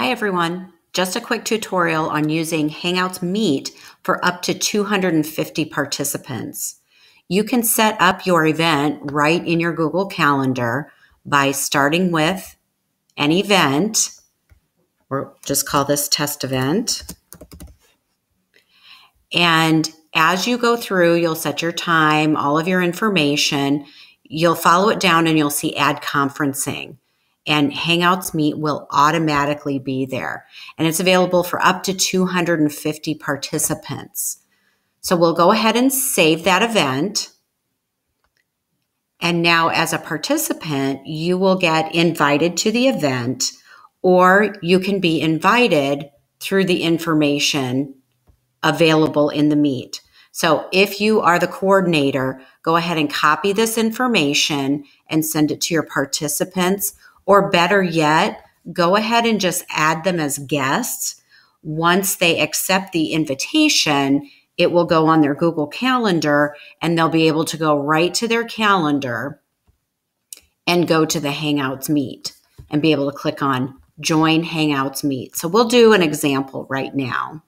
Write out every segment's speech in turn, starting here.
Hi everyone, just a quick tutorial on using Hangouts Meet for up to 250 participants. You can set up your event right in your Google Calendar by starting with an event, or just call this test event. And as you go through, you'll set your time, all of your information, you'll follow it down and you'll see add conferencing. And Hangouts Meet will automatically be there. And it's available for up to 250 participants. So we'll go ahead and save that event. And now as a participant, you will get invited to the event, or you can be invited through the information available in the Meet. So if you are the coordinator, go ahead and copy this information and send it to your participants. Or better yet, go ahead and just add them as guests. Once they accept the invitation, it will go on their Google Calendar and they'll be able to go right to their calendar and go to the Hangouts Meet and be able to click on Join Hangouts Meet. So we'll do an example right now.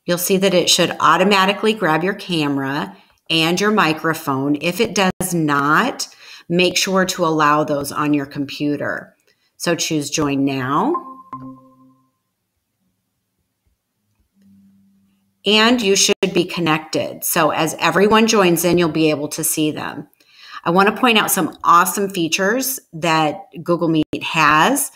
You'll see that it should automatically grab your camera and your microphone. If it does not, make sure to allow those on your computer. So choose Join Now. And you should be connected. So as everyone joins in, you'll be able to see them. I want to point out some awesome features that Google Meet has.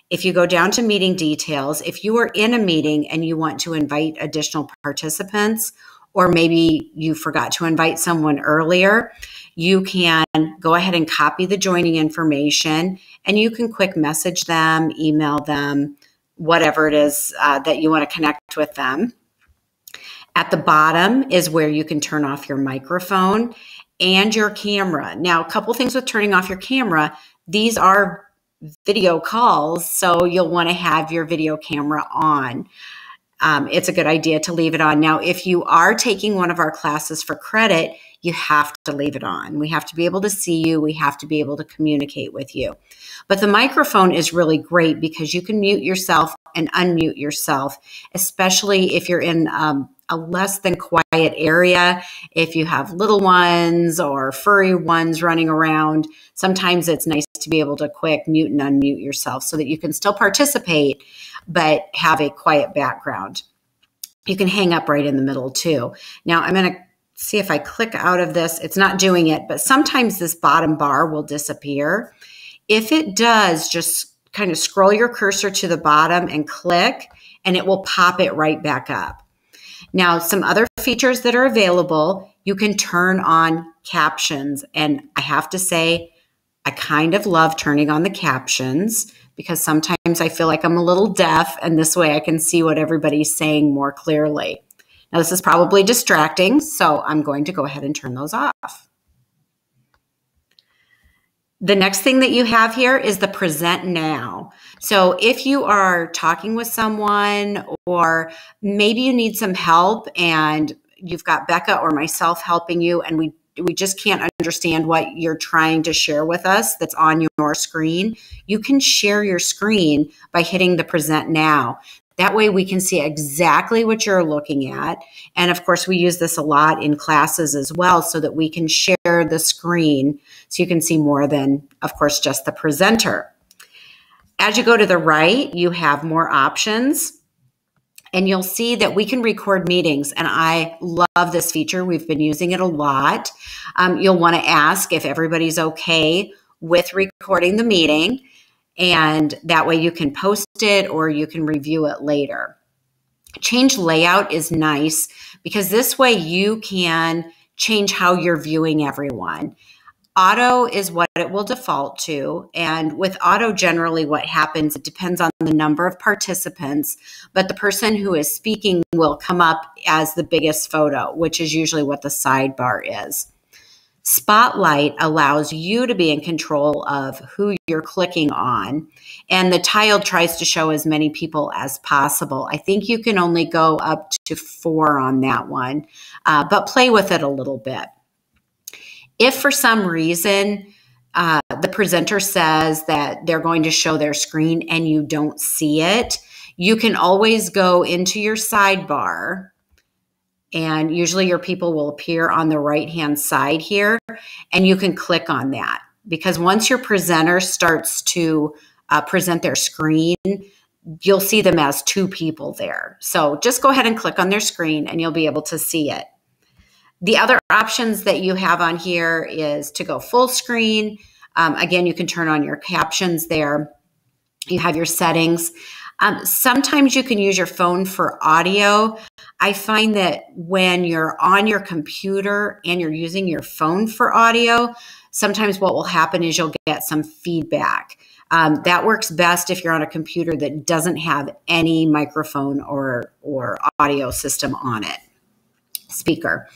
If you go down to meeting details, if you are in a meeting and you want to invite additional participants, or maybe you forgot to invite someone earlier, you can go ahead and copy the joining information and you can quick message them, email them, whatever it is that you want to connect with them. At the bottom is where you can turn off your microphone and your camera. Now, a couple things with turning off your camera. These are video calls, so you'll want to have your video camera on. It's a good idea to leave it on. Now, if you are taking one of our classes for credit, you have to leave it on. We have to be able to see you. We have to be able to communicate with you. But the microphone is really great because you can mute yourself and unmute yourself, especially if you're in a less than quiet area. If you have little ones or furry ones running around, sometimes it's nice to be able to quick mute and unmute yourself so that you can still participate, but have a quiet background. You can hang up right in the middle too. Now I'm going to see if I click out of this. It's not doing it, but sometimes this bottom bar will disappear. If it does, just kind of scroll your cursor to the bottom and click, and it will pop it right back up. Now, some other features that are available, you can turn on captions. And I have to say, I kind of love turning on the captions because sometimes I feel like I'm a little deaf, and this way I can see what everybody's saying more clearly. Now, this is probably distracting, so I'm going to go ahead and turn those off. The next thing that you have here is the Present Now. So if you are talking with someone, or maybe you need some help and you've got Becca or myself helping you, and we just can't understand what you're trying to share with us that's on your screen, you can share your screen by hitting the Present Now. That way we can see exactly what you're looking at. And of course, we use this a lot in classes as well so that we can share the screen so you can see more than, of course, just the presenter. As you go to the right, you have more options. And you'll see that we can record meetings. And I love this feature. We've been using it a lot. You'll want to ask if everybody's okay with recording the meeting. And that way you can post it or you can review it later. Change layout is nice because this way you can change how you're viewing everyone. Auto is what it will default to. And with auto, generally what happens, it depends on the number of participants, but the person who is speaking will come up as the biggest photo, which is usually what the sidebar is. Spotlight allows you to be in control of who you're clicking on, and the tile tries to show as many people as possible. I think you can only go up to 4 on that one, but play with it a little bit. If for some reason the presenter says that they're going to show their screen and you don't see it, you can always go into your sidebar, and usually your people will appear on the right-hand side here, and you can click on that. Because once your presenter starts to present their screen, you'll see them as two people there. So just go ahead and click on their screen and you'll be able to see it. The other options that you have on here is to go full screen. Again, you can turn on your captions there. You have your settings. Sometimes you can use your phone for audio. I find that when you're on your computer and you're using your phone for audio, sometimes what will happen is you'll get some feedback. That works best if you're on a computer that doesn't have any microphone or audio system on it, speaker.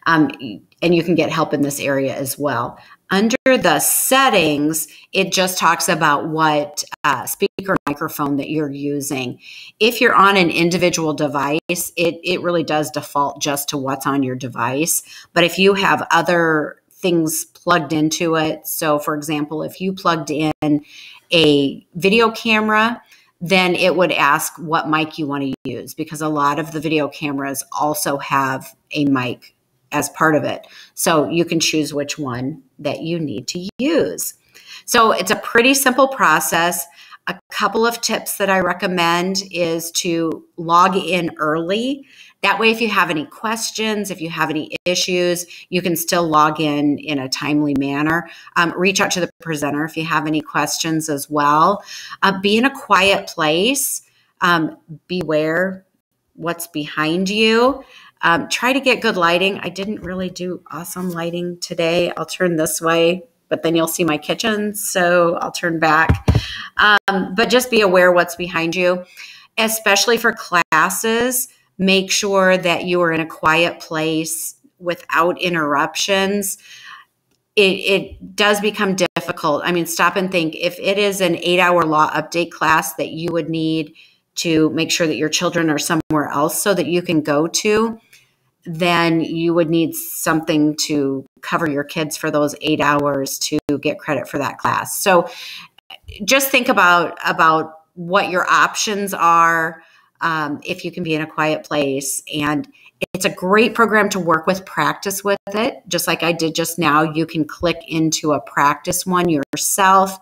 And you can get help in this area as well. Under the settings, it just talks about what speaker microphone that you're using. If you're on an individual device, it really does default just to what's on your device. But if you have other things plugged into it, so for example, if you plugged in a video camera, then it would ask what mic you want to use, because a lot of the video cameras also have a mic as part of it. So you can choose which one that you need to use. So it's a pretty simple process. A couple of tips that I recommend is to log in early. That way, if you have any questions, if you have any issues, you can still log in a timely manner. Reach out to the presenter if you have any questions as well. Be in a quiet place. Beware what's behind you. Try to get good lighting. I didn't really do awesome lighting today. I'll turn this way, but then you'll see my kitchen, so I'll turn back. But just be aware what's behind you, especially for classes. Make sure that you are in a quiet place without interruptions. It does become difficult. I mean, stop and think. If it is an 8-hour law update class that you would need to make sure that your children are somewhere else so that you can go to, then you would need something to cover your kids for those 8 hours to get credit for that class. So just think about what your options are, if you can be in a quiet place. And it's a great program to work with, practice with it. Just like I did just now, you can click into a practice one yourself.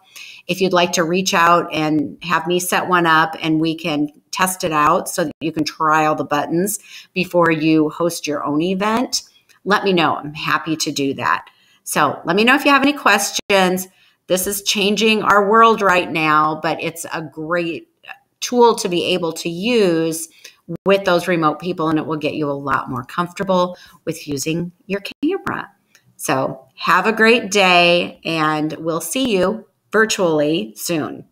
If you'd like to reach out and have me set one up and we can test it out so that you can try all the buttons before you host your own event, let me know. I'm happy to do that. So let me know if you have any questions. This is changing our world right now, but it's a great tool to be able to use with those remote people, and it will get you a lot more comfortable with using your camera. So have a great day, and we'll see you virtually soon.